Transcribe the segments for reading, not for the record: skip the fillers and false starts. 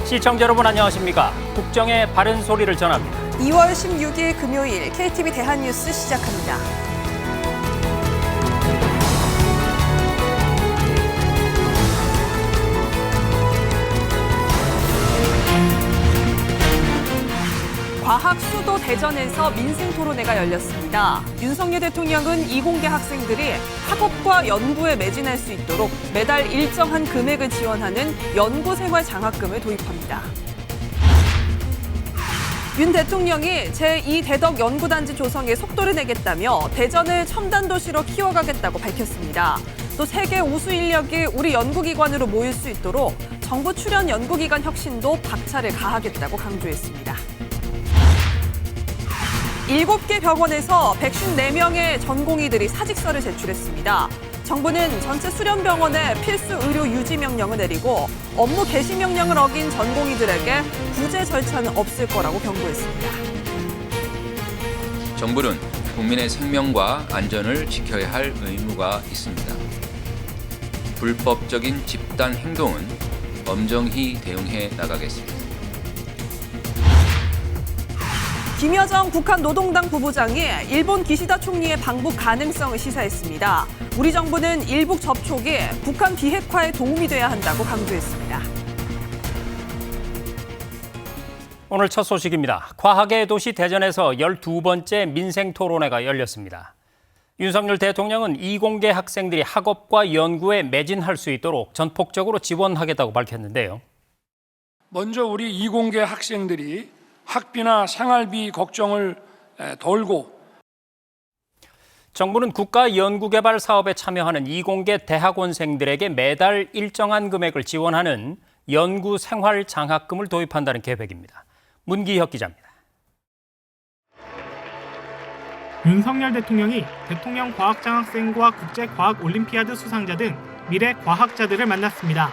시청자 여러분 안녕하십니까? 국정의 바른 소리를 전합니다. 2월 16일 금요일 KTV 대한뉴스 시작합니다. 과학 수도 대전에서 민생 토론회가 열렸습니다. 윤석열 대통령은 이공계 학생들이 학업과 연구에 매진할 수 있도록 매달 일정한 금액을 지원하는 연구생활 장학금을 도입합니다. 윤 대통령이 제2대덕 연구단지 조성에 속도를 내겠다며 대전을 첨단 도시로 키워가겠다고 밝혔습니다. 또 세계 우수 인력이 우리 연구기관으로 모일 수 있도록 정부 출연 연구기관 혁신도 박차를 가하겠다고 강조했습니다. 7개 병원에서 154명의 전공의들이 사직서를 제출했습니다. 정부는 전체 수련병원에 필수 의료 유지 명령을 내리고 업무 개시 명령을 어긴 전공의들에게 구제 절차는 없을 거라고 경고했습니다. 정부는 국민의 생명과 안전을 지켜야 할 의무가 있습니다. 불법적인 집단 행동은 엄정히 대응해 나가겠습니다. 김여정 북한 노동당 부부장이 일본 기시다 총리의 방북 가능성을 시사했습니다. 우리 정부는 일북 접촉이 북한 비핵화에 도움이 돼야 한다고 강조했습니다. 오늘 첫 소식입니다. 과학의 도시 대전에서 12번째 민생 토론회가 열렸습니다. 윤석열 대통령은 이공계 학생들이 학업과 연구에 매진할 수 있도록 전폭적으로 지원하겠다고 밝혔는데요. 먼저 우리 이공계 학생들이 학비나 생활비 걱정을 덜고 정부는 국가 연구개발 사업에 참여하는 이공계 대학원생들에게 매달 일정한 금액을 지원하는 연구 생활 장학금을 도입한다는 계획입니다. 문기혁 기자입니다. 윤석열 대통령이 대통령 과학장학생과 국제과학올림피아드 수상자 등 미래 과학자들을 만났습니다.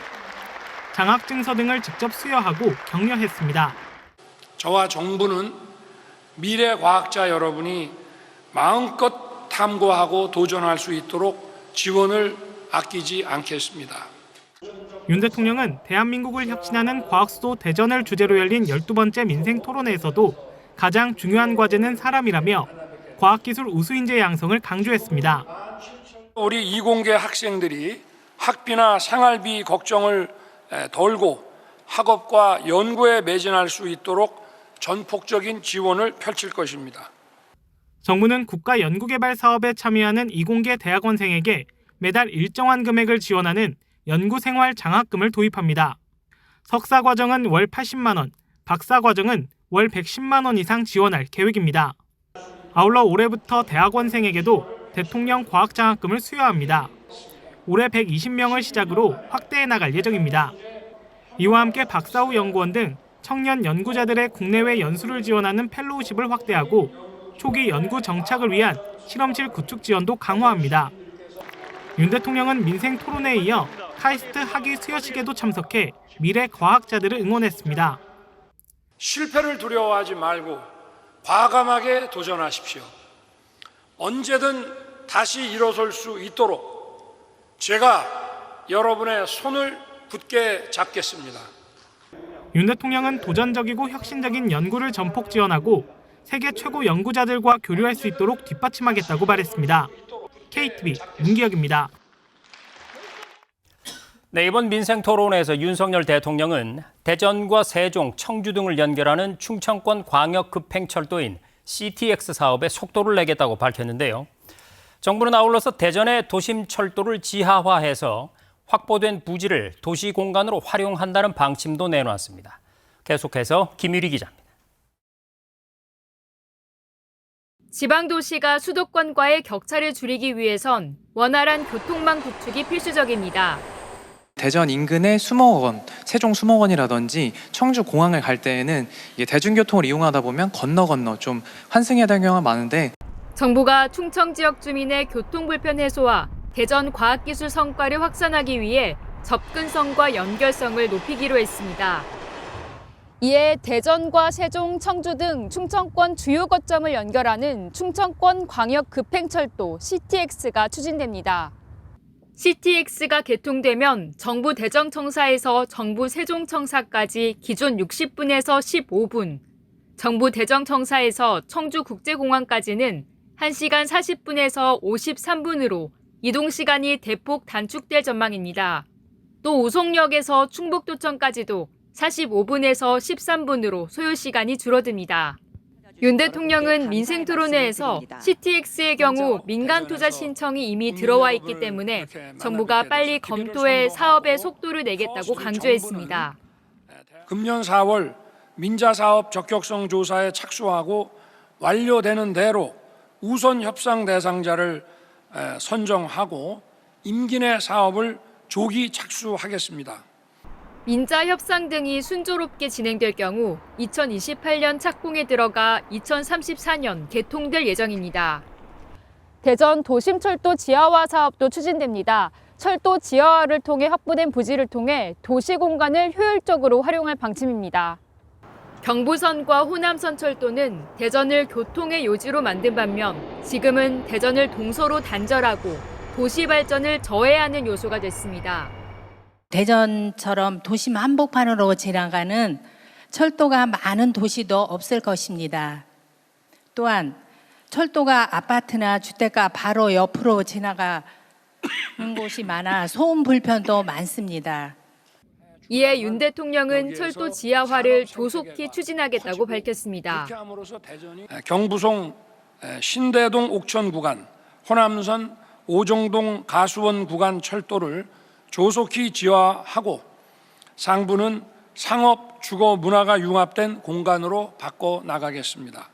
장학증서 등을 직접 수여하고 격려했습니다. 저와 정부는 미래 과학자 여러분이 마음껏 탐구하고 도전할 수 있도록 지원을 아끼지 않겠습니다. 윤 대통령은 대한민국을 혁신하는 과학수도 대전을 주제로 열린 12번째 민생 토론회에서도 가장 중요한 과제는 사람이라며 과학기술 우수인재 양성을 강조했습니다. 우리 이공계 학생들이 학비나 생활비 걱정을 덜고 학업과 연구에 매진할 수 있도록 전폭적인 지원을 펼칠 것입니다. 정부는 국가 연구개발 사업에 참여하는 이공계 대학원생에게 매달 일정한 금액을 지원하는 연구생활 장학금을 도입합니다. 석사 과정은 월 80만 원, 박사 과정은 월 110만 원 이상 지원할 계획입니다. 아울러 올해부터 대학원생에게도 대통령 과학장학금을 수여합니다. 올해 120명을 시작으로 확대해 나갈 예정입니다. 이와 함께 박사 후 연구원 등 청년 연구자들의 국내외 연수를 지원하는 펠로우십을 확대하고 초기 연구 정착을 위한 실험실 구축 지원도 강화합니다. 윤 대통령은 민생 토론회에 이어 카이스트 학위 수여식에도 참석해 미래 과학자들을 응원했습니다. 실패를 두려워하지 말고 과감하게 도전하십시오. 언제든 다시 일어설 수 있도록 제가 여러분의 손을 굳게 잡겠습니다. 윤 대통령은 도전적이고 혁신적인 연구를 전폭 지원하고 세계 최고 연구자들과 교류할 수 있도록 뒷받침하겠다고 말했습니다. KTV 문기혁입니다. 네, 이번 민생 토론회에서 윤석열 대통령은 대전과 세종, 청주 등을 연결하는 충청권 광역급행철도인 CTX 사업에 속도를 내겠다고 밝혔는데요. 정부는 아울러서 대전의 도심 철도를 지하화해서 확보된 부지를 도시 공간으로 활용한다는 방침도 내놓았습니다. 계속해서 김유리 기자입니다. 지방도시가 수도권과의 격차를 줄이기 위해선 원활한 교통망 구축이 필수적입니다. 대전 인근의 수목원, 세종 수목원이라든지 청주 공항을 갈 때에는 대중교통을 이용하다 보면 건너 좀 환승해야 될 경우가 많은데 정부가 충청 지역 주민의 교통 불편 해소와 대전 과학기술 성과를 확산하기 위해 접근성과 연결성을 높이기로 했습니다. 이에 대전과 세종, 청주 등 충청권 주요 거점을 연결하는 충청권 광역급행철도 CTX가 추진됩니다. CTX가 개통되면 정부 대전청사에서 정부 세종청사까지 기존 60분에서 15분, 정부 대전청사에서 청주국제공항까지는 1시간 40분에서 53분으로 이동시간이 대폭 단축될 전망입니다. 또 오송역에서 충북도청까지도 45분에서 13분으로 소요시간이 줄어듭니다. 윤 대통령은 민생토론회에서 CTX의 경우 민간 투자 신청이 이미 들어와 있기 때문에 정부가 빨리 검토해 사업의 속도를 내겠다고 강조했습니다. 금년 4월 민자사업 적격성 조사에 착수하고 완료되는 대로 우선 협상 대상자를 선정하고 임기 내 사업을 조기 착수하겠습니다. 민자 협상 등이 순조롭게 진행될 경우 2028년 착공에 들어가 2034년 개통될 예정입니다. 대전 도심철도 지하화 사업도 추진됩니다. 철도 지하화를 통해 확보된 부지를 통해 도시 공간을 효율적으로 활용할 방침입니다. 경부선과 호남선 철도는 대전을 교통의 요지로 만든 반면 지금은 대전을 동서로 단절하고 도시 발전을 저해하는 요소가 됐습니다. 대전처럼 도심 한복판으로 지나가는 철도가 많은 도시도 없을 것입니다. 또한 철도가 아파트나 주택가 바로 옆으로 지나가는 곳이 많아 소음 불편도 많습니다. 이에 윤 대통령은 철도 지하화를 조속히 추진하겠다고 밝혔습니다. 경부송 신대동 옥천 구간, 호남선 오정동 가수원 구간 철도를 조속히 지하화하고 상부는 상업, 주거, 문화가 융합된 공간으로 바꿔 나가겠습니다.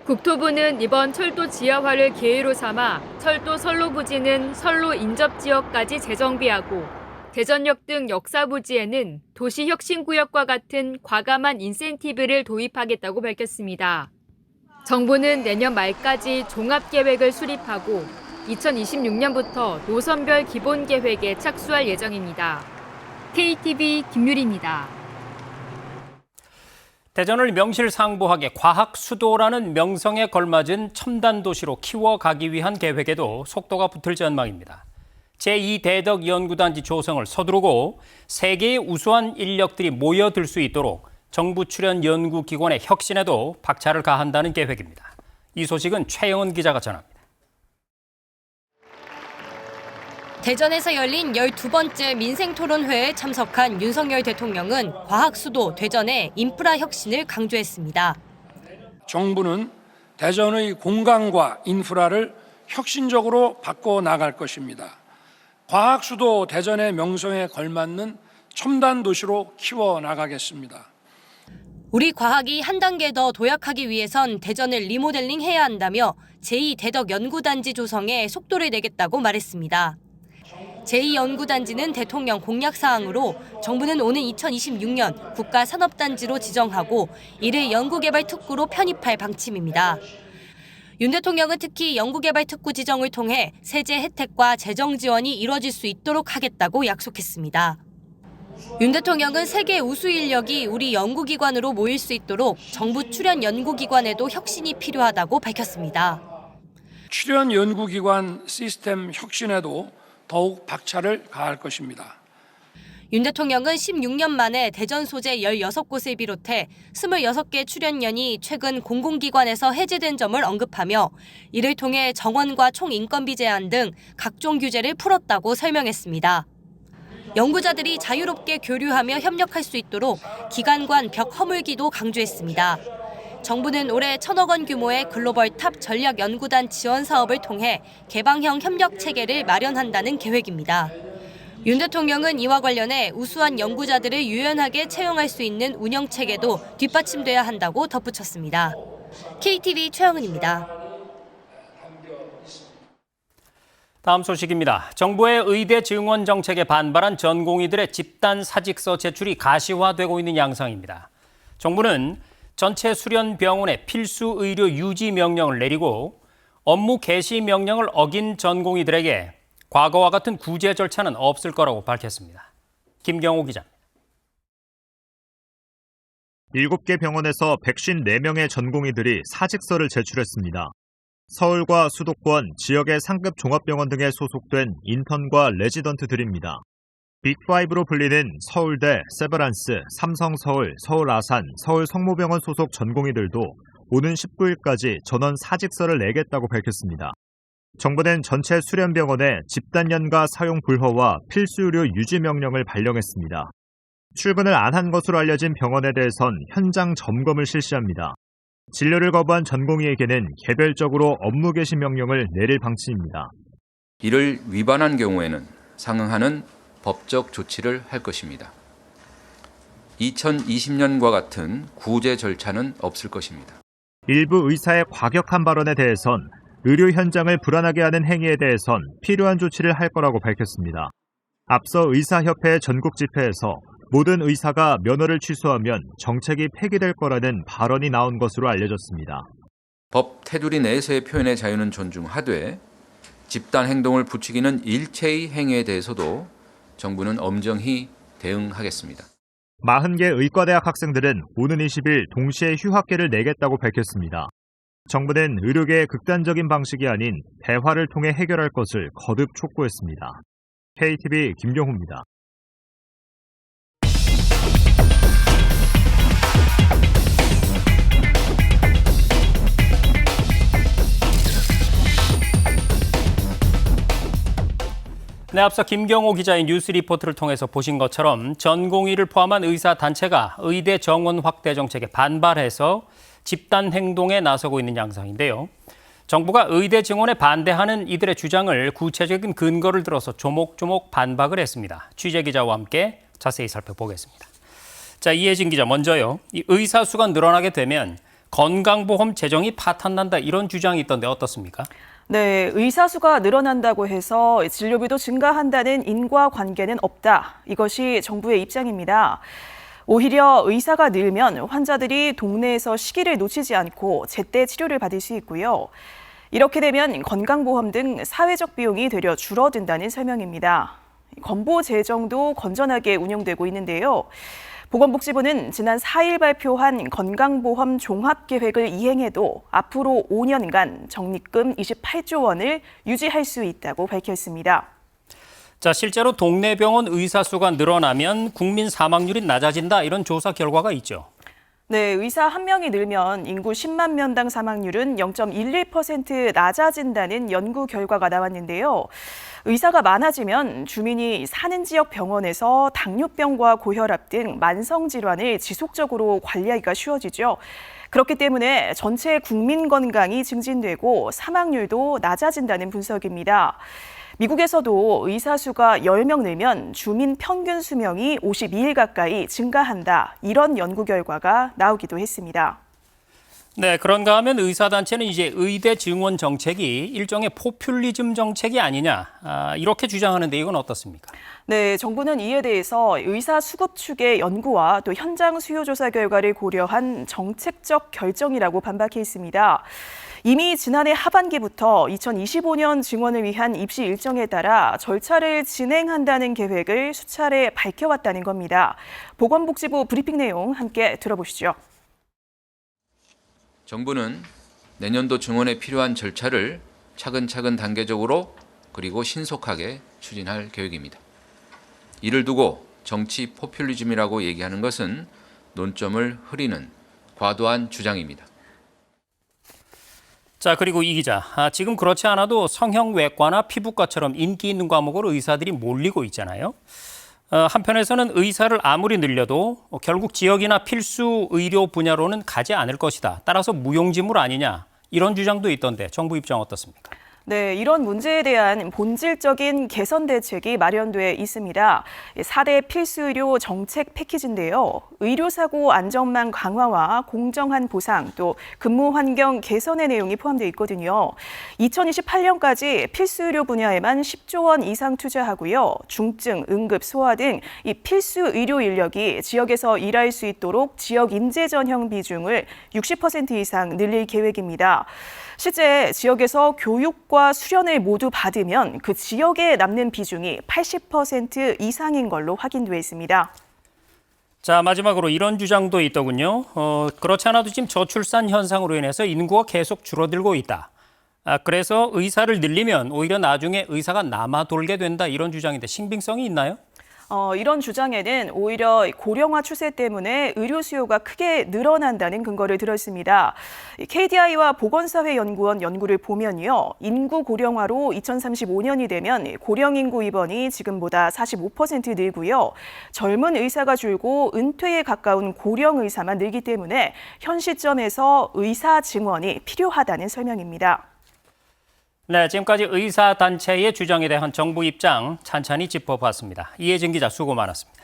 국토부는 이번 철도 지하화를 기회로 삼아 철도 선로 부지는 선로 인접 지역까지 재정비하고 대전역 등 역사 부지에는 도시혁신구역과 같은 과감한 인센티브를 도입하겠다고 밝혔습니다. 정부는 내년 말까지 종합계획을 수립하고 2026년부터 노선별 기본계획에 착수할 예정입니다. KTV 김유리입니다. 대전을 명실상부하게 과학 수도라는 명성에 걸맞은 첨단 도시로 키워가기 위한 계획에도 속도가 붙을 전망입니다. 제2대덕 연구단지 조성을 서두르고 세계의 우수한 인력들이 모여들 수 있도록 정부 출연 연구기관의 혁신에도 박차를 가한다는 계획입니다. 이 소식은 최영은 기자가 전합니다. 대전에서 열린 12번째 민생토론회에 참석한 윤석열 대통령은 과학수도 대전의 인프라 혁신을 강조했습니다. 정부는 대전의 공간과 인프라를 혁신적으로 바꿔 나갈 것입니다. 과학수도 대전의 명성에 걸맞는 첨단 도시로 키워 나가겠습니다. 우리 과학이 한 단계 더 도약하기 위해선 대전을 리모델링해야 한다며 제2대덕 연구단지 조성에 속도를 내겠다고 말했습니다. 제2연구단지는 대통령 공약사항으로 정부는 오는 2026년 국가산업단지로 지정하고 이를 연구개발특구로 편입할 방침입니다. 윤 대통령은 특히 연구개발특구 지정을 통해 세제 혜택과 재정 지원이 이뤄질 수 있도록 하겠다고 약속했습니다. 윤 대통령은 세계 우수 인력이 우리 연구기관으로 모일 수 있도록 정부 출연 연구기관에도 혁신이 필요하다고 밝혔습니다. 출연 연구기관 시스템 혁신에도 더욱 박차를 가할 것입니다. 윤 대통령은 16년 만에 대전 소재 16곳을 비롯해 26개 출연연이 최근 공공기관에서 해제된 점을 언급하며 이를 통해 정원과 총인건비 제한 등 각종 규제를 풀었다고 설명했습니다. 연구자들이 자유롭게 교류하며 협력할 수 있도록 기관 간 벽 허물기도 강조했습니다. 정부는 올해 1,000억 원 규모의 글로벌 탑 전략연구단 지원 사업을 통해 개방형 협력 체계를 마련한다는 계획입니다. 윤 대통령은 이와 관련해 우수한 연구자들을 유연하게 채용할 수 있는 운영 체계도 뒷받침돼야 한다고 덧붙였습니다. KTV 최영은입니다. 다음 소식입니다. 정부의 의대 증원 정책에 반발한 전공의들의 집단 사직서 제출이 가시화되고 있는 양상입니다. 정부는 전체 수련 병원에 필수 의료 유지 명령을 내리고 업무 개시 명령을 어긴 전공의들에게 과거와 같은 구제 절차는 없을 거라고 밝혔습니다. 김경호 기자입니다. 7개 병원에서 154명의 전공의들이 사직서를 제출했습니다. 서울과 수도권, 지역의 상급 종합병원 등에 소속된 인턴과 레지던트들입니다. 빅5로 불리는 서울대, 세브란스, 삼성서울, 서울아산, 서울성모병원 소속 전공의들도 오는 19일까지 전원 사직서를 내겠다고 밝혔습니다. 정부는 전체 수련병원에 집단연가 사용 불허와 필수의료 유지 명령을 발령했습니다. 출근을 안 한 것으로 알려진 병원에 대해선 현장 점검을 실시합니다. 진료를 거부한 전공의에게는 개별적으로 업무 개시 명령을 내릴 방침입니다. 이를 위반한 경우에는 상응하는 법적 조치를 할 것입니다. 2020년과 같은 구제 절차는 없을 것입니다. 일부 의사의 과격한 발언에 대해선 의료 현장을 불안하게 하는 행위에 대해선 필요한 조치를 할 거라고 밝혔습니다. 앞서 의사협회 전국 집회에서 모든 의사가 면허를 취소하면 정책이 폐기될 거라는 발언이 나온 것으로 알려졌습니다. 법 테두리 내에서의 표현의 자유는 존중하되 집단 행동을 부추기는 일체의 행위에 대해서도 정부는 엄정히 대응하겠습니다. 40개 의과대학 학생들은 오는 20일 동시에 휴학계를 내겠다고 밝혔습니다. 정부는 의료계의 극단적인 방식이 아닌 대화를 통해 해결할 것을 거듭 촉구했습니다. KTV 김경호입니다. 네, 앞서 김경호 기자의 뉴스 리포트를 통해서 보신 것처럼 전공의를 포함한 의사 단체가 의대 정원 확대 정책에 반발해서 집단 행동에 나서고 있는 양상인데요. 정부가 의대 증원에 반대하는 이들의 주장을 구체적인 근거를 들어서 조목조목 반박을 했습니다. 취재 기자와 함께 자세히 살펴보겠습니다. 자, 이혜진 기자 먼저요. 이 의사 수가 늘어나게 되면 건강보험 재정이 파탄난다 이런 주장이 있던데 어떻습니까? 네, 의사 수가 늘어난다고 해서 진료비도 증가한다는 인과관계는 없다. 이것이 정부의 입장입니다. 오히려 의사가 늘면 환자들이 동네에서 시기를 놓치지 않고 제때 치료를 받을 수 있고요. 이렇게 되면 건강보험 등 사회적 비용이 되려 줄어든다는 설명입니다. 건보 재정도 건전하게 운영되고 있는데요. 보건복지부는 지난 4일 발표한 건강보험 종합계획을 이행해도 앞으로 5년간 적립금 28조 원을 유지할 수 있다고 밝혔습니다. 자, 실제로 동네 병원 의사 수가 늘어나면 국민 사망률이 낮아진다 이런 조사 결과가 있죠. 네, 의사 한 명이 늘면 인구 10만 명당 사망률은 0.11% 낮아진다는 연구 결과가 나왔는데요. 의사가 많아지면 주민이 사는 지역 병원에서 당뇨병과 고혈압 등 만성 질환을 지속적으로 관리하기가 쉬워지죠. 그렇기 때문에 전체 국민 건강이 증진되고 사망률도 낮아진다는 분석입니다. 미국에서도 의사 수가 10명 늘면 주민 평균 수명이 52일 가까이 증가한다. 이런 연구 결과가 나오기도 했습니다. 네, 그런가 하면 의사단체는 이제 의대 증원 정책이 일종의 포퓰리즘 정책이 아니냐 이렇게 주장하는데 이건 어떻습니까? 네, 정부는 이에 대해서 의사 수급 축의 연구와 또 현장 수요 조사 결과를 고려한 정책적 결정이라고 반박했습니다. 이미 지난해 하반기부터 2025년 증원을 위한 입시 일정에 따라 절차를 진행한다는 계획을 수차례 밝혀왔다는 겁니다. 보건복지부 브리핑 내용 함께 들어보시죠. 정부는 내년도 증원에 필요한 절차를 차근차근 단계적으로 그리고 신속하게 추진할 계획입니다. 이를 두고 정치 포퓰리즘이라고 얘기하는 것은 논점을 흐리는 과도한 주장입니다. 자, 그리고 이 기자, 지금 그렇지 않아도 성형외과나 피부과처럼 인기 있는 과목으로 의사들이 몰리고 있잖아요. 한편에서는 의사를 아무리 늘려도 결국 지역이나 필수 의료 분야로는 가지 않을 것이다. 따라서 무용지물 아니냐 이런 주장도 있던데 정부 입장 어떻습니까? 네, 이런 문제에 대한 본질적인 개선 대책이 마련돼 있습니다. 4대 필수의료 정책 패키지인데요. 의료사고 안전망 강화와 공정한 보상, 또 근무 환경 개선의 내용이 포함되어 있거든요. 2028년까지 필수의료 분야에만 10조 원 이상 투자하고요. 중증, 응급, 소아 등 이 필수 의료 인력이 지역에서 일할 수 있도록 지역 인재 전형 비중을 60% 이상 늘릴 계획입니다. 실제 지역에서 교육과 수련을 모두 받으면 그 지역에 남는 비중이 80% 이상인 걸로 확인되어 있습니다. 자, 마지막으로 이런 주장도 있더군요. 그렇지 않아도 지금 저출산 현상으로 인해서 인구가 계속 줄어들고 있다. 그래서 의사를 늘리면 오히려 나중에 의사가 남아 돌게 된다 이런 주장인데 신빙성이 있나요? 이런 주장에는 오히려 고령화 추세 때문에 의료 수요가 크게 늘어난다는 근거를 들었습니다. KDI와 보건사회연구원 연구를 보면요. 인구 고령화로 2035년이 되면 고령 인구 입원이 지금보다 45% 늘고요. 젊은 의사가 줄고 은퇴에 가까운 고령 의사만 늘기 때문에 현 시점에서 의사 증원이 필요하다는 설명입니다. 네, 지금까지 의사단체의 주장에 대한 정부 입장 찬찬히 짚어봤습니다. 이혜진 기자 수고 많았습니다.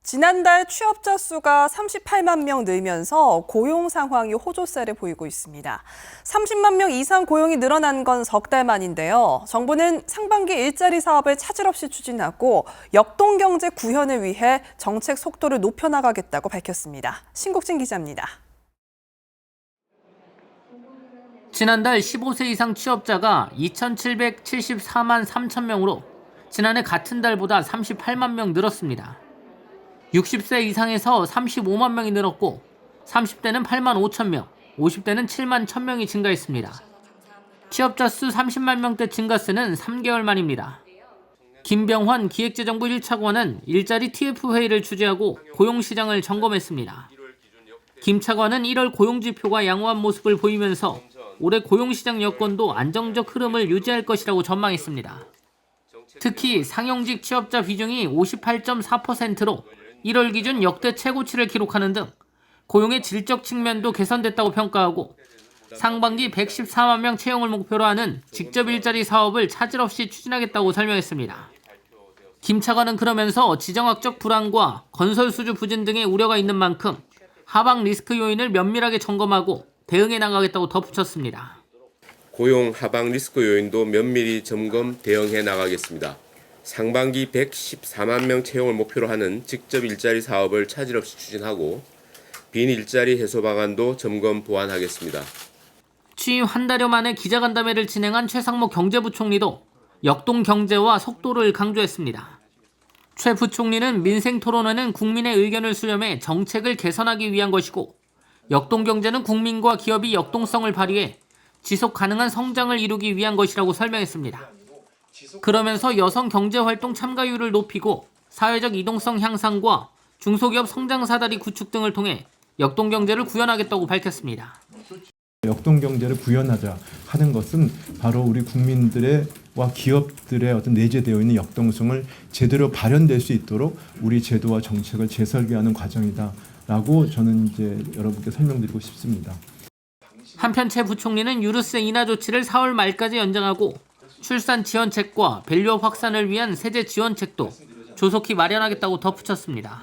지난달 취업자 수가 38만 명 늘면서 고용 상황이 호조세를 보이고 있습니다. 30만 명 이상 고용이 늘어난 건 석 달 만인데요. 정부는 상반기 일자리 사업을 차질 없이 추진하고 역동경제 구현을 위해 정책 속도를 높여나가겠다고 밝혔습니다. 신국진 기자입니다. 지난달 15세 이상 취업자가 2,774만 3천 명으로 지난해 같은 달보다 38만 명 늘었습니다. 60세 이상에서 35만 명이 늘었고 30대는 8만 5천 명, 50대는 7만 1천 명이 증가했습니다. 취업자 수 30만 명대 증가세는 3개월 만입니다. 김병환 기획재정부 1차관은 일자리 TF 회의를 주재하고 고용시장을 점검했습니다. 김 차관은 1월 고용지표가 양호한 모습을 보이면서 올해 고용시장 여건도 안정적 흐름을 유지할 것이라고 전망했습니다. 특히 상용직 취업자 비중이 58.4%로 1월 기준 역대 최고치를 기록하는 등 고용의 질적 측면도 개선됐다고 평가하고 상반기 114만 명 채용을 목표로 하는 직접 일자리 사업을 차질 없이 추진하겠다고 설명했습니다. 김 차관은 그러면서 지정학적 불안과 건설 수주 부진 등의 우려가 있는 만큼 하방 리스크 요인을 면밀하게 점검하고 대응해 나가겠다고 덧붙였습니다. 고용 하방 리스크 요인도 면밀히 점검 대응해 나가겠습니다. 상반기 114만 명 채용을 목표로 하는 직접 일자리 사업을 차질 없이 추진하고 빈 일자리 해소 방안도 점검 보완하겠습니다. 취임 한 달여 만에 기자간담회를 진행한 최상목 경제부총리도 역동 경제와 속도를 강조했습니다. 최 부총리는 민생 토론회는 국민의 의견을 수렴해 정책을 개선하기 위한 것이고 역동 경제는 국민과 기업이 역동성을 발휘해 지속 가능한 성장을 이루기 위한 것이라고 설명했습니다. 그러면서 여성 경제활동 참가율을 높이고 사회적 이동성 향상과 중소기업 성장 사다리 구축 등을 통해 역동경제를 구현하겠다고 밝혔습니다. 역동경제를 구현하자 하는 것은 바로 우리 국민들과 기업들의 어떤 내재되어 있는 역동성을 제대로 발현될 수 있도록 우리 제도와 정책을 재설계하는 과정이다라고 저는 이제 여러분께 설명드리고 싶습니다. 한편 최 부총리는 유류세 인하 조치를 4월 말까지 연장하고 출산 지원책과 밸류업 확산을 위한 세제 지원책도 조속히 마련하겠다고 덧붙였습니다.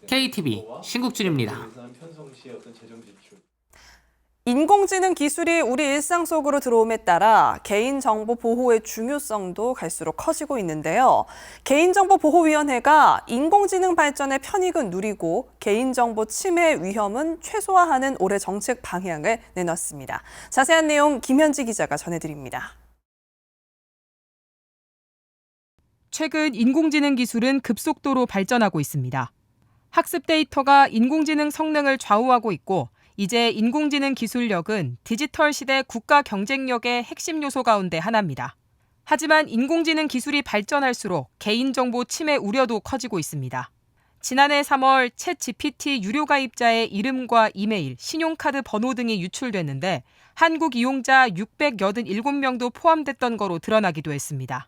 KTV 신국준입니다. 인공지능 기술이 우리 일상 속으로 들어옴에 따라 개인정보 보호의 중요성도 갈수록 커지고 있는데요. 개인정보보호위원회가 인공지능 발전의 편익은 누리고 개인정보 침해 위험은 최소화하는 올해 정책 방향을 내놨습니다. 자세한 내용 김현지 기자가 전해드립니다. 최근 인공지능 기술은 급속도로 발전하고 있습니다. 학습 데이터가 인공지능 성능을 좌우하고 있고 이제 인공지능 기술력은 디지털 시대 국가 경쟁력의 핵심 요소 가운데 하나입니다. 하지만 인공지능 기술이 발전할수록 개인정보 침해 우려도 커지고 있습니다. 지난해 3월 챗GPT 유료 가입자의 이름과 이메일, 신용카드 번호 등이 유출됐는데 한국 이용자 687명도 포함됐던 거로 드러나기도 했습니다.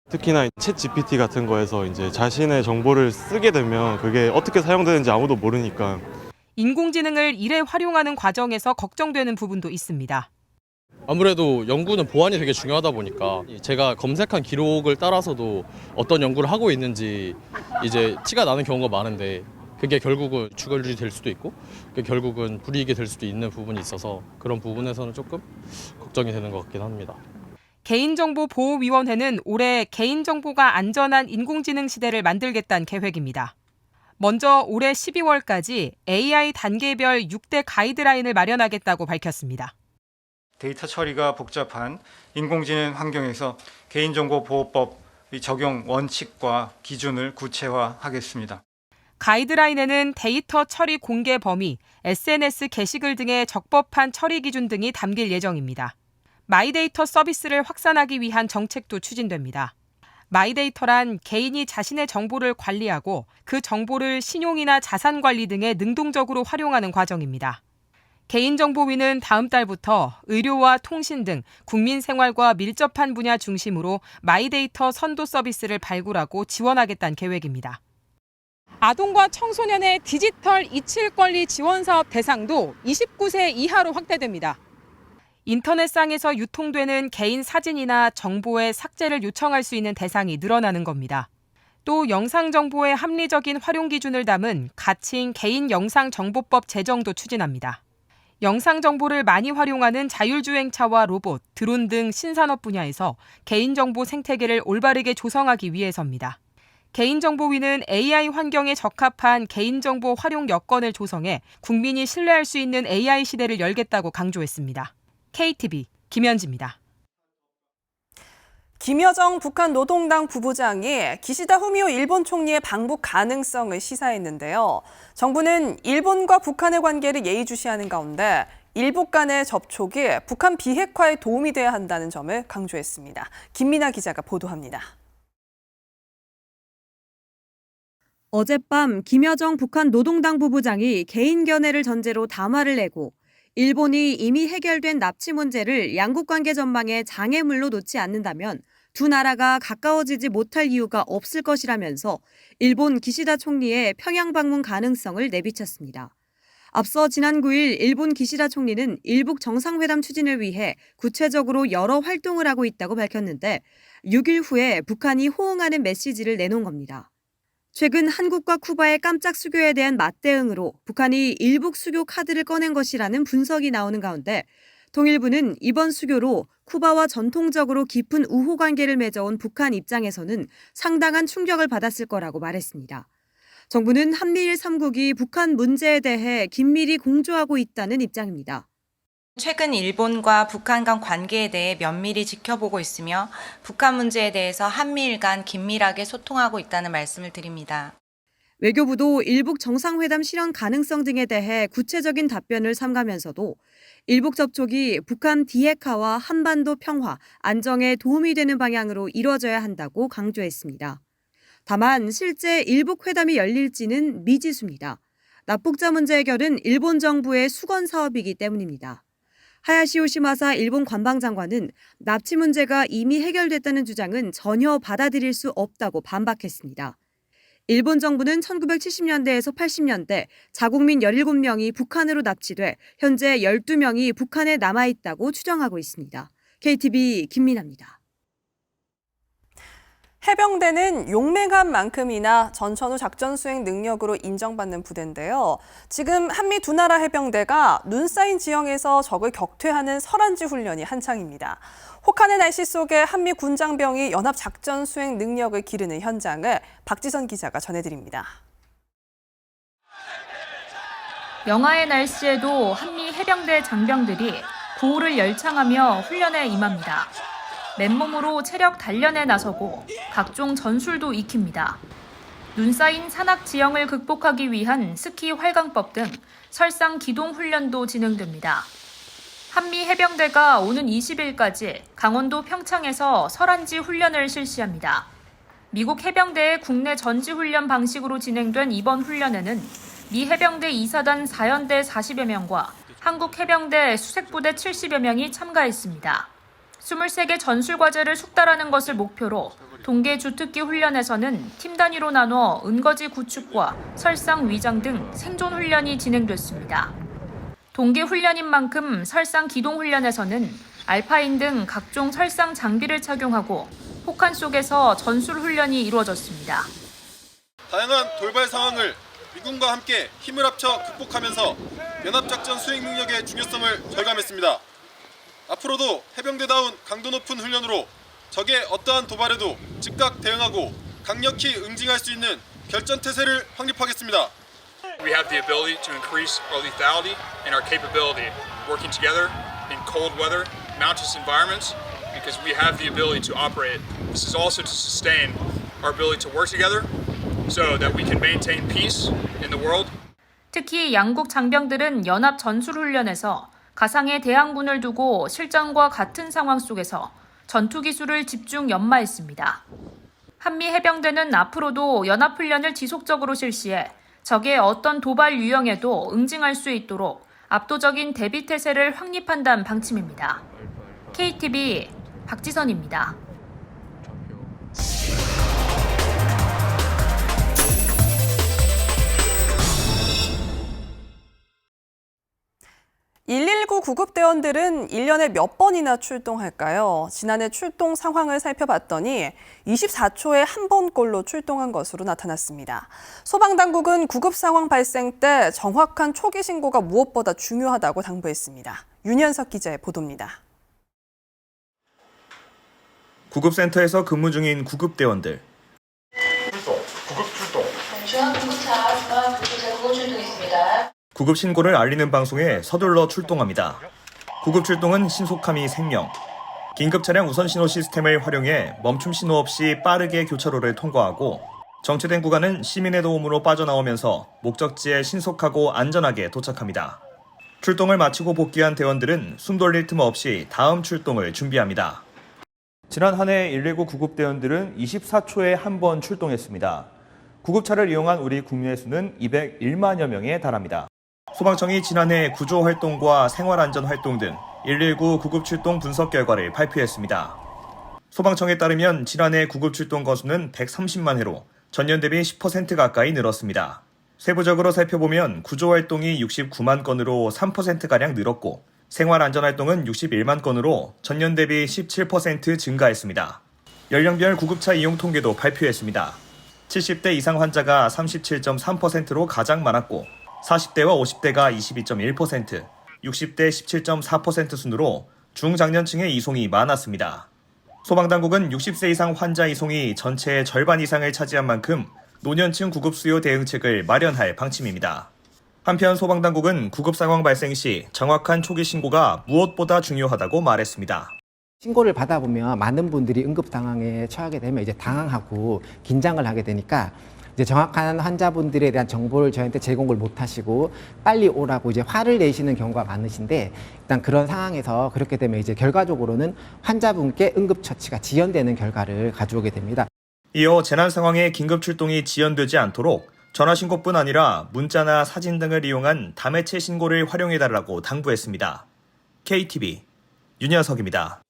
특히나 챗 GPT 같은 거에서 이제 자신의 정보를 쓰게 되면 그게 어떻게 사용되는지 아무도 모르니까 인공지능을 일에 활용하는 과정에서 걱정되는 부분도 있습니다. 아무래도 연구는 보안이 되게 중요하다 보니까 제가 검색한 기록을 따라서도 어떤 연구를 하고 있는지 이제 티가 나는 경우가 많은데 그게 결국은 주걸이 될 수도 있고 그게 결국은 불이익이 될 수도 있는 부분이 있어서 그런 부분에서는 조금 걱정이 되는 것 같긴 합니다. 개인정보보호위원회는 올해 개인정보가 안전한 인공지능 시대를 만들겠다는 계획입니다. 먼저 올해 12월까지 AI 단계별 6대 가이드라인을 마련하겠다고 밝혔습니다. 데이터 처리가 복잡한 인공지능 환경에서 개인정보보호법 적용 원칙과 기준을 구체화하겠습니다. 가이드라인에는 데이터 처리 공개 범위, SNS 게시글 등의 적법한 처리 기준 등이 담길 예정입니다. 마이데이터 서비스를 확산하기 위한 정책도 추진됩니다. 마이데이터란 개인이 자신의 정보를 관리하고 그 정보를 신용이나 자산 관리 등에 능동적으로 활용하는 과정입니다. 개인정보위는 다음 달부터 의료와 통신 등 국민 생활과 밀접한 분야 중심으로 마이데이터 선도 서비스를 발굴하고 지원하겠다는 계획입니다. 아동과 청소년의 디지털 이칠 권리 지원 사업 대상도 29세 이하로 확대됩니다. 인터넷상에서 유통되는 개인 사진이나 정보의 삭제를 요청할 수 있는 대상이 늘어나는 겁니다. 또 영상 정보의 합리적인 활용 기준을 담은 가칭 개인영상정보법 제정도 추진합니다. 영상 정보를 많이 활용하는 자율주행차와 로봇, 드론 등 신산업 분야에서 개인정보 생태계를 올바르게 조성하기 위해서입니다. 개인정보위는 AI 환경에 적합한 개인정보 활용 여건을 조성해 국민이 신뢰할 수 있는 AI 시대를 열겠다고 강조했습니다. KTV 김현지입니다. 김여정 북한 노동당 부부장이 기시다 후미오 일본 총리의 방북 가능성을 시사했는데요. 정부는 일본과 북한의 관계를 예의주시하는 가운데 일북 간의 접촉이 북한 비핵화에 도움이 돼야 한다는 점을 강조했습니다. 김민아 기자가 보도합니다. 어젯밤 김여정 북한 노동당 부부장이 개인 견해를 전제로 담화를 내고 일본이 이미 해결된 납치 문제를 양국 관계 전망에 장애물로 놓지 않는다면 두 나라가 가까워지지 못할 이유가 없을 것이라면서 일본 기시다 총리의 평양 방문 가능성을 내비쳤습니다. 앞서 지난 9일 일본 기시다 총리는 일북 정상회담 추진을 위해 구체적으로 여러 활동을 하고 있다고 밝혔는데 6일 후에 북한이 호응하는 메시지를 내놓은 겁니다. 최근 한국과 쿠바의 깜짝 수교에 대한 맞대응으로 북한이 일북 수교 카드를 꺼낸 것이라는 분석이 나오는 가운데 통일부는 이번 수교로 쿠바와 전통적으로 깊은 우호 관계를 맺어온 북한 입장에서는 상당한 충격을 받았을 거라고 말했습니다. 정부는 한미일 3국이 북한 문제에 대해 긴밀히 공조하고 있다는 입장입니다. 최근 일본과 북한 간 관계에 대해 면밀히 지켜보고 있으며 북한 문제에 대해서 한미일 간 긴밀하게 소통하고 있다는 말씀을 드립니다. 외교부도 일북 정상회담 실현 가능성 등에 대해 구체적인 답변을 삼가면서도 일북 접촉이 북한 비핵화와 한반도 평화, 안정에 도움이 되는 방향으로 이뤄져야 한다고 강조했습니다. 다만 실제 일북 회담이 열릴지는 미지수입니다. 납북자 문제 해결은 일본 정부의 수건 사업이기 때문입니다. 하야시 요시마사 일본 관방장관은 납치 문제가 이미 해결됐다는 주장은 전혀 받아들일 수 없다고 반박했습니다. 일본 정부는 1970년대에서 80년대 자국민 17명이 북한으로 납치돼 현재 12명이 북한에 남아있다고 추정하고 있습니다. KTV 김민아입니다. 해병대는 용맹한 만큼이나 전천후 작전 수행 능력으로 인정받는 부대인데요. 지금 한미 두 나라 해병대가 눈 쌓인 지형에서 적을 격퇴하는 설안지 훈련이 한창입니다. 혹한의 날씨 속에 한미 군장병이 연합 작전 수행 능력을 기르는 현장을 박지선 기자가 전해드립니다. 영하의 날씨에도 한미 해병대 장병들이 구호를 열창하며 훈련에 임합니다. 맨몸으로 체력 단련에 나서고 각종 전술도 익힙니다. 눈 쌓인 산악 지형을 극복하기 위한 스키 활강법 등 설상 기동 훈련도 진행됩니다. 한미 해병대가 오는 20일까지 강원도 평창에서 설안지 훈련을 실시합니다. 미국 해병대의 국내 전지훈련 방식으로 진행된 이번 훈련에는 미 해병대 2사단 4연대 40여 명과 한국 해병대 수색부대 70여 명이 참가했습니다. 23개 전술 과제를 숙달하는 것을 목표로 동계 주특기 훈련에서는 팀 단위로 나눠 은거지 구축과 설상 위장 등 생존 훈련이 진행됐습니다. 동계 훈련인 만큼 설상 기동 훈련에서는 알파인 등 각종 설상 장비를 착용하고 혹한 속에서 전술 훈련이 이루어졌습니다. 다양한 돌발 상황을 미군과 함께 힘을 합쳐 극복하면서 연합작전 수행 능력의 중요성을 절감했습니다. 앞으로도 해병대다운 강도 높은 훈련으로 적의 어떠한 도발에도 즉각 대응하고 강력히 응징할 수 있는 결전태세를 확립하겠습니다. We have the ability to increase our lethality and our capability working together in cold weather, mountainous environments because we have the ability to operate. This is also to sustain our ability to work together so that we can maintain peace in the world. 특히 양국 장병들은 연합 전술훈련에서 가상의 대항군을 두고 실전과 같은 상황 속에서 전투 기술을 집중 연마했습니다. 한미 해병대는 앞으로도 연합훈련을 지속적으로 실시해 적의 어떤 도발 유형에도 응징할 수 있도록 압도적인 대비 태세를 확립한다는 방침입니다. KTV 박지선입니다. (119) 구급대원들은 1년에 몇 번이나 출동할까요? 지난해 출동 상황을 살펴봤더니 24초에 한 번꼴로 출동한 것으로 나타났습니다. 소방당국은 구급 상황 발생 때 정확한 초기 신고가 무엇보다 중요하다고 당부했습니다. 윤현석 기자의 보도입니다. 구급센터에서 근무 중인 구급대원들. 중앙구급차 구급 출동 있습니다. 구급 신고를 알리는 방송에 서둘러 출동합니다. 구급 출동은 신속함이 생명. 긴급 차량 우선 신호 시스템을 활용해 멈춤 신호 없이 빠르게 교차로를 통과하고 정체된 구간은 시민의 도움으로 빠져나오면서 목적지에 신속하고 안전하게 도착합니다. 출동을 마치고 복귀한 대원들은 숨 돌릴 틈 없이 다음 출동을 준비합니다. 지난 한 해 119 구급대원들은 24초에 한 번 출동했습니다. 구급차를 이용한 우리 국민의 수는 201만여 명에 달합니다. 소방청이 지난해 구조활동과 생활안전활동 등 119 구급출동 분석 결과를 발표했습니다. 소방청에 따르면 지난해 구급출동 건수는 130만 회로 전년 대비 10% 가까이 늘었습니다. 세부적으로 살펴보면 구조활동이 69만 건으로 3%가량 늘었고 생활안전활동은 61만 건으로 전년 대비 17% 증가했습니다. 연령별 구급차 이용 통계도 발표했습니다. 70대 이상 환자가 37.3%로 가장 많았고 40대와 50대가 22.1%, 60대 17.4% 순으로 중장년층의 이송이 많았습니다. 소방당국은 60세 이상 환자 이송이 전체의 절반 이상을 차지한 만큼 노년층 구급 수요 대응책을 마련할 방침입니다. 한편 소방당국은 구급 상황 발생 시 정확한 초기 신고가 무엇보다 중요하다고 말했습니다. 신고를 받아보면 많은 분들이 응급 상황에 처하게 되면 이제 당황하고 긴장을 하게 되니까 이제 정확한 환자분들에 대한 정보를 저희한테 제공을 못 하시고 빨리 오라고 이제 화를 내시는 경우가 많으신데 일단 그런 상황에서 그렇게 되면 이제 결과적으로는 환자분께 응급처치가 지연되는 결과를 가져오게 됩니다. 이어 재난 상황에 긴급 출동이 지연되지 않도록 전화 신고뿐 아니라 문자나 사진 등을 이용한 다매체 신고를 활용해달라고 당부했습니다. KTV 윤현석입니다.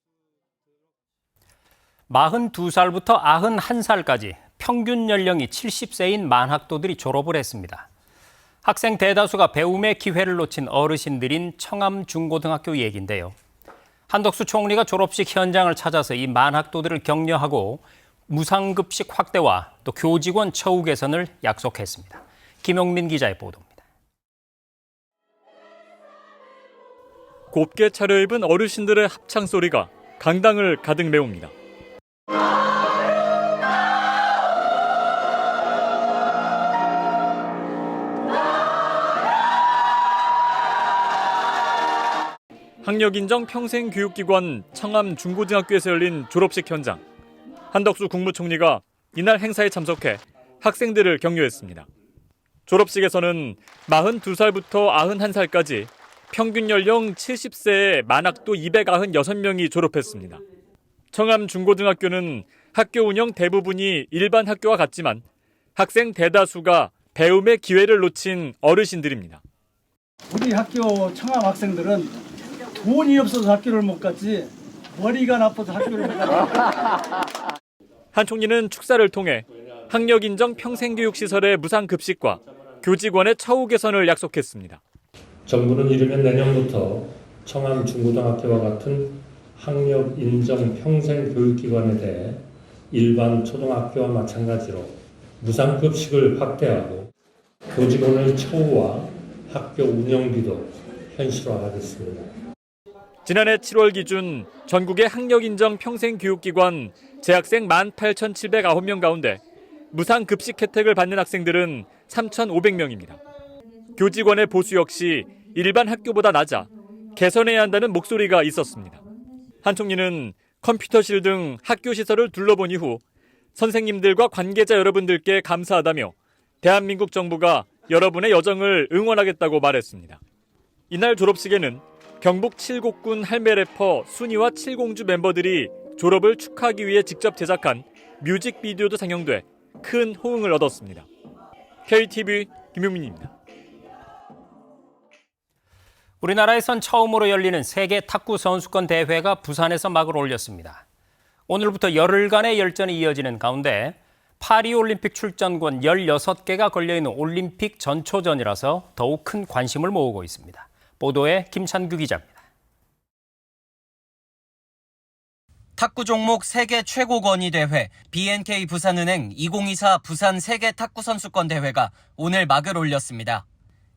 42살부터 91살까지 평균 연령이 70세인 만학도들이 졸업을 했습니다. 학생 대다수가 배움의 기회를 놓친 어르신들인 청암중고등학교 얘기인데요. 한덕수 총리가 졸업식 현장을 찾아서 이 만학도들을 격려하고 무상급식 확대와 또 교직원 처우 개선을 약속했습니다. 김용민 기자의 보도입니다. 곱게 차려입은 어르신들의 합창 소리가 강당을 가득 메웁니다. 학력인정 평생교육기관 청암중고등학교에서 열린 졸업식 현장. 한덕수 국무총리가 이날 행사에 참석해 학생들을 격려했습니다. 졸업식에서는 42살부터 91살까지 평균 연령 70세의 만학도 296명이 졸업했습니다. 청암중고등학교는 학교 운영 대부분이 일반 학교와 같지만 학생 대다수가 배움의 기회를 놓친 어르신들입니다. 우리 학교 청암 학생들은 돈이 없어서 학교를 못 갔지 머리가 나빠서 학교를 못 갔다. 한 총리는 축사를 통해 학력인정 평생교육시설의 무상급식과 교직원의 처우 개선을 약속했습니다. 정부는 이르면 내년부터 청암중고등학교와 같은 학력인정 평생교육기관에 대해 일반 초등학교와 마찬가지로 무상급식을 확대하고 교직원의 처우와 학교 운영비도 현실화하겠습니다. 지난해 7월 기준 전국의 학력인정 평생교육기관 재학생 18,709명 가운데 무상급식 혜택을 받는 학생들은 3,500명입니다. 교직원의 보수 역시 일반 학교보다 낮아 개선해야 한다는 목소리가 있었습니다. 한 총리는 컴퓨터실 등 학교 시설을 둘러본 이후 선생님들과 관계자 여러분들께 감사하다며 대한민국 정부가 여러분의 여정을 응원하겠다고 말했습니다. 이날 졸업식에는 경북 칠곡군 할매 래퍼 순이와 칠공주 멤버들이 졸업을 축하하기 위해 직접 제작한 뮤직비디오도 상영돼 큰 호응을 얻었습니다. KTV 김용민입니다. 우리나라에선 처음으로 열리는 세계 탁구 선수권 대회가 부산에서 막을 올렸습니다. 오늘부터 열흘간의 열전이 이어지는 가운데 파리올림픽 출전권 16개가 걸려있는 올림픽 전초전이라서 더욱 큰 관심을 모으고 있습니다. 보도에 김찬규 기자입니다. 탁구 종목 세계 최고 권위 대회 BNK 부산은행 2024 부산 세계 탁구 선수권 대회가 오늘 막을 올렸습니다.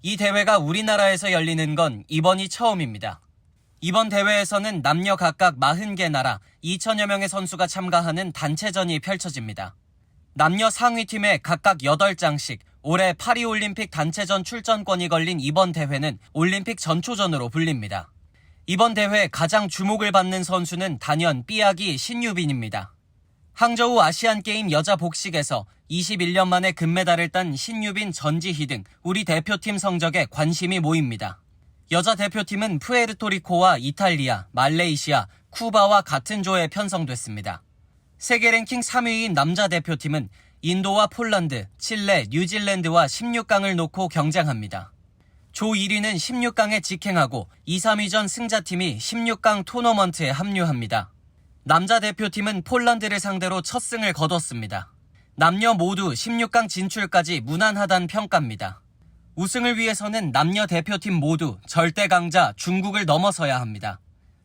이 대회가 우리나라에서 열리는 건 이번이 처음입니다. 이번 대회에서는 남녀 각각 40개 나라 2천여 명의 선수가 참가하는 단체전이 펼쳐집니다. 남녀 상위팀에 각각 8장씩 올해 파리올림픽 단체전 출전권이 걸린 이번 대회는 올림픽 전초전으로 불립니다. 이번 대회 가장 주목을 받는 선수는 단연 삐아기 신유빈입니다. 항저우 아시안게임 여자 복식에서 21년 만에 금메달을 딴 신유빈, 전지희 등 우리 대표팀 성적에 관심이 모입니다. 여자 대표팀은 푸에르토리코와 이탈리아, 말레이시아, 쿠바와 같은 조에 편성됐습니다. 세계 랭킹 3위인 남자 대표팀은 인도와 폴란드, 칠레, 뉴질랜드와 16강을 놓고 경쟁합니다. 조 1위는 16강에 직행하고 2, 3위전 승자팀이 16강 토너먼트에 합류합니다. 남자 대표팀은 폴란드를 상대로 첫 승을 거뒀습니다. 남녀 모두 16강 진출까지 무난하다는 평가입니다. 우승을 위해서는 남녀 대표팀 모두 절대 강자 중국을 넘어서야 합니다.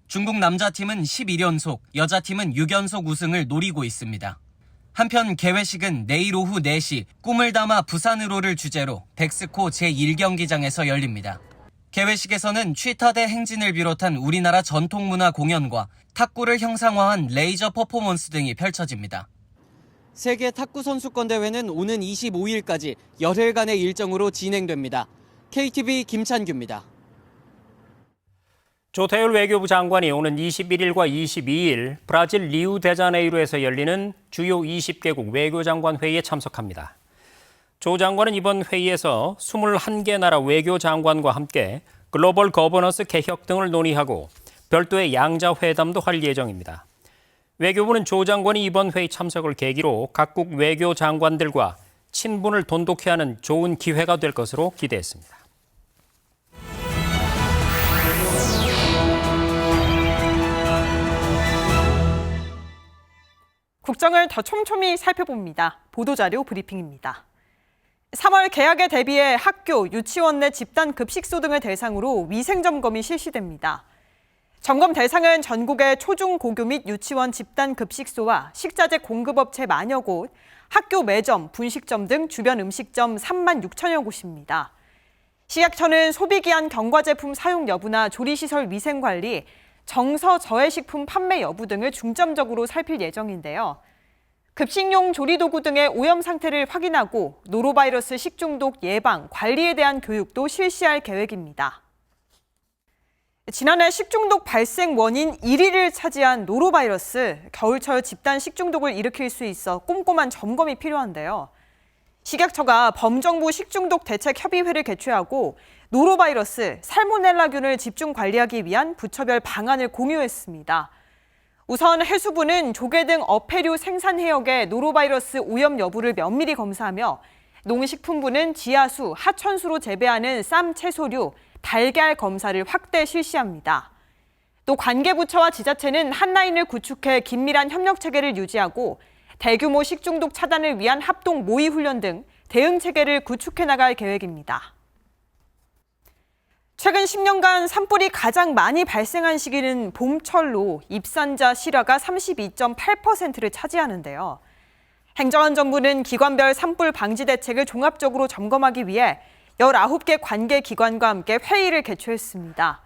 중국 남자팀은 11연속, 여자팀은 6연속 우승을 노리고 있습니다. 한편 개회식은 내일 오후 4시 꿈을 담아 부산으로를 주제로 백스코 제1경기장에서 열립니다. 개회식에서는 취타대 행진을 비롯한 우리나라 전통문화 공연과 탁구를 형상화한 레이저 퍼포먼스 등이 펼쳐집니다. 세계 탁구 선수권 대회는 오는 25일까지 열흘간의 일정으로 진행됩니다. KTV 김찬규입니다. 조태열 외교부 장관이 오는 21일과 22일 브라질 리우데자네이루에서 열리는 주요 20개국 외교장관 회의에 참석합니다. 조 장관은 이번 회의에서 21개 나라 외교장관과 함께 글로벌 거버넌스 개혁 등을 논의하고 별도의 양자회담도 할 예정입니다. 외교부는 조 장관이 이번 회의 참석을 계기로 각국 외교장관들과 친분을 돈독히 하는 좋은 기회가 될 것으로 기대했습니다. 국정을 더 촘촘히 살펴봅니다. 보도자료 브리핑입니다. 3월 개학에 대비해 학교, 유치원 내 집단 급식소 등을 대상으로 위생점검이 실시됩니다. 점검 대상은 전국의 초중 고교 및 유치원 집단 급식소와 식자재 공급업체 만여 곳, 학교 매점, 분식점 등 주변 음식점 3만 6천여 곳입니다. 식약처는 소비기한 경과제품 사용 여부나 조리시설 위생관리, 정서 저해식품 판매 여부 등을 중점적으로 살필 예정인데요. 급식용 조리도구 등의 오염 상태를 확인하고 노로바이러스 식중독 예방, 관리에 대한 교육도 실시할 계획입니다. 지난해 식중독 발생 원인 1위를 차지한 노로바이러스, 겨울철 집단 식중독을 일으킬 수 있어 꼼꼼한 점검이 필요한데요. 식약처가 범정부 식중독 대책 협의회를 개최하고 노로바이러스, 살모넬라균을 집중 관리하기 위한 부처별 방안을 공유했습니다. 우선 해수부는 조개 등 어패류 생산 해역의 노로바이러스 오염 여부를 면밀히 검사하며 농식품부는 지하수, 하천수로 재배하는 쌈, 채소류, 달걀 검사를 확대 실시합니다. 또 관계부처와 지자체는 한라인을 구축해 긴밀한 협력 체계를 유지하고 대규모 식중독 차단을 위한 합동 모의 훈련 등 대응 체계를 구축해 나갈 계획입니다. 최근 10년간 산불이 가장 많이 발생한 시기는 봄철로 입산자 실화가 32.8%를 차지하는데요. 행정안전부는 기관별 산불 방지 대책을 종합적으로 점검하기 위해 19개 관계 기관과 함께 회의를 개최했습니다.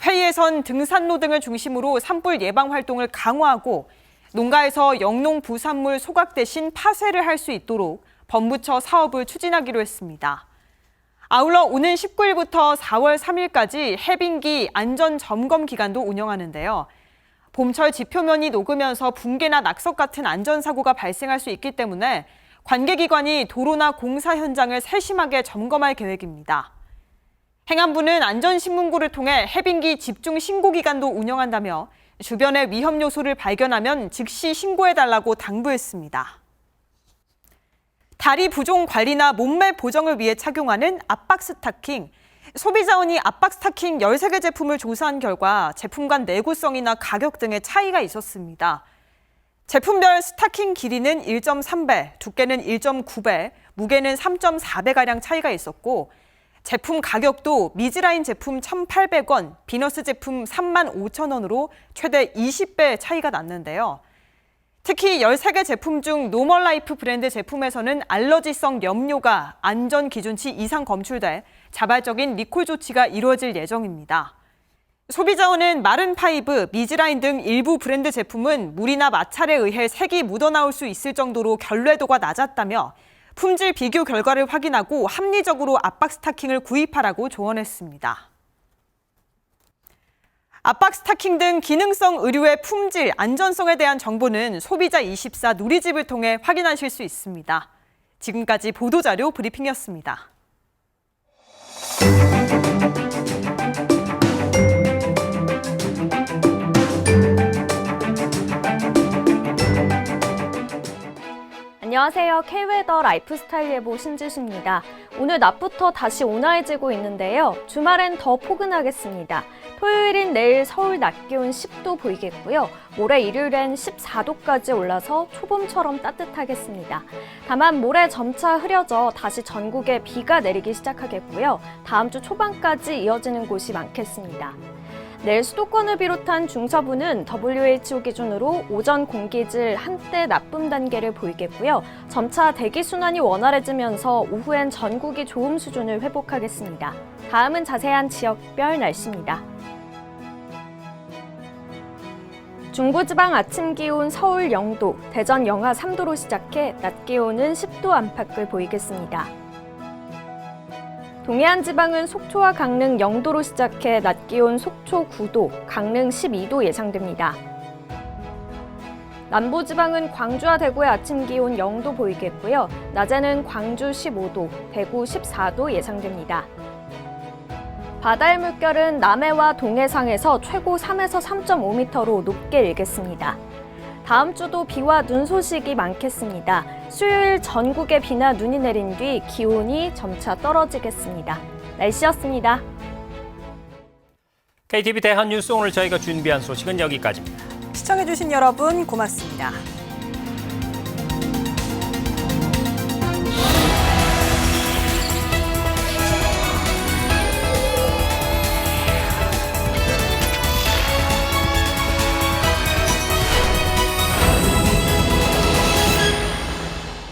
회의에선 등산로 등을 중심으로 산불 예방 활동을 강화하고 농가에서 영농 부산물 소각 대신 파쇄를 할 수 있도록 범부처 사업을 추진하기로 했습니다. 아울러 오는 19일부터 4월 3일까지 해빙기 안전점검 기간도 운영하는데요. 봄철 지표면이 녹으면서 붕괴나 낙석 같은 안전사고가 발생할 수 있기 때문에 관계기관이 도로나 공사 현장을 세심하게 점검할 계획입니다. 행안부는 안전신문고를 통해 해빙기 집중 신고 기간도 운영한다며 주변의 위험 요소를 발견하면 즉시 신고해달라고 당부했습니다. 다리 부종 관리나 몸매 보정을 위해 착용하는 압박 스타킹. 소비자원이 압박 스타킹 13개 제품을 조사한 결과 제품 간 내구성이나 가격 등의 차이가 있었습니다. 제품별 스타킹 길이는 1.3배, 두께는 1.9배, 무게는 3.4배가량 차이가 있었고 제품 가격도 미즈라인 제품 1,800원, 비너스 제품 35,000원으로 최대 20배 차이가 났는데요. 특히 13개 제품 중 노멀라이프 브랜드 제품에서는 알러지성 염료가 안전 기준치 이상 검출돼 자발적인 리콜 조치가 이루어질 예정입니다. 소비자원은 마른파이브, 미즈라인 등 일부 브랜드 제품은 물이나 마찰에 의해 색이 묻어나올 수 있을 정도로 결례도가 낮았다며 품질 비교 결과를 확인하고 합리적으로 압박 스타킹을 구입하라고 조언했습니다. 압박 스타킹 등 기능성 의류의 품질, 안전성에 대한 정보는 소비자24 누리집을 통해 확인하실 수 있습니다. 지금까지 보도자료 브리핑이었습니다. 안녕하세요. K웨더 라이프스타일 예보 신지수입니다. 오늘 낮부터 다시 온화해지고 있는데요. 주말엔 더 포근하겠습니다. 토요일인 내일 서울 낮 기온 10도 보이겠고요. 모레 일요일엔 14도까지 올라서 초봄처럼 따뜻하겠습니다. 다만 모레 점차 흐려져 다시 전국에 비가 내리기 시작하겠고요. 다음 주 초반까지 이어지는 곳이 많겠습니다. 내일 수도권을 비롯한 중서부는 WHO 기준으로 오전 공기질 한때 나쁨 단계를 보이겠고요. 점차 대기순환이 원활해지면서 오후엔 전국이 좋음 수준을 회복하겠습니다. 다음은 자세한 지역별 날씨입니다. 중부지방 아침 기온 서울 0도, 대전 영하 3도로 시작해 낮 기온은 10도 안팎을 보이겠습니다. 동해안 지방은 속초와 강릉 0도로 시작해 낮 기온 속초 9도, 강릉 12도 예상됩니다. 남부지방은 광주와 대구의 아침 기온 0도 보이겠고요. 낮에는 광주 15도, 대구 14도 예상됩니다. 바다의 물결은 남해와 동해상에서 최고 3에서 3.5m로 높게 일겠습니다. 다음 주도 비와 눈 소식이 많겠습니다. 수요일 전국에 비나 눈이 내린 뒤 기온이 점차 떨어지겠습니다. 날씨였습니다. KTV 대한뉴스 오늘 저희가 준비한 소식은 여기까지입니다. 시청해주신 여러분 고맙습니다.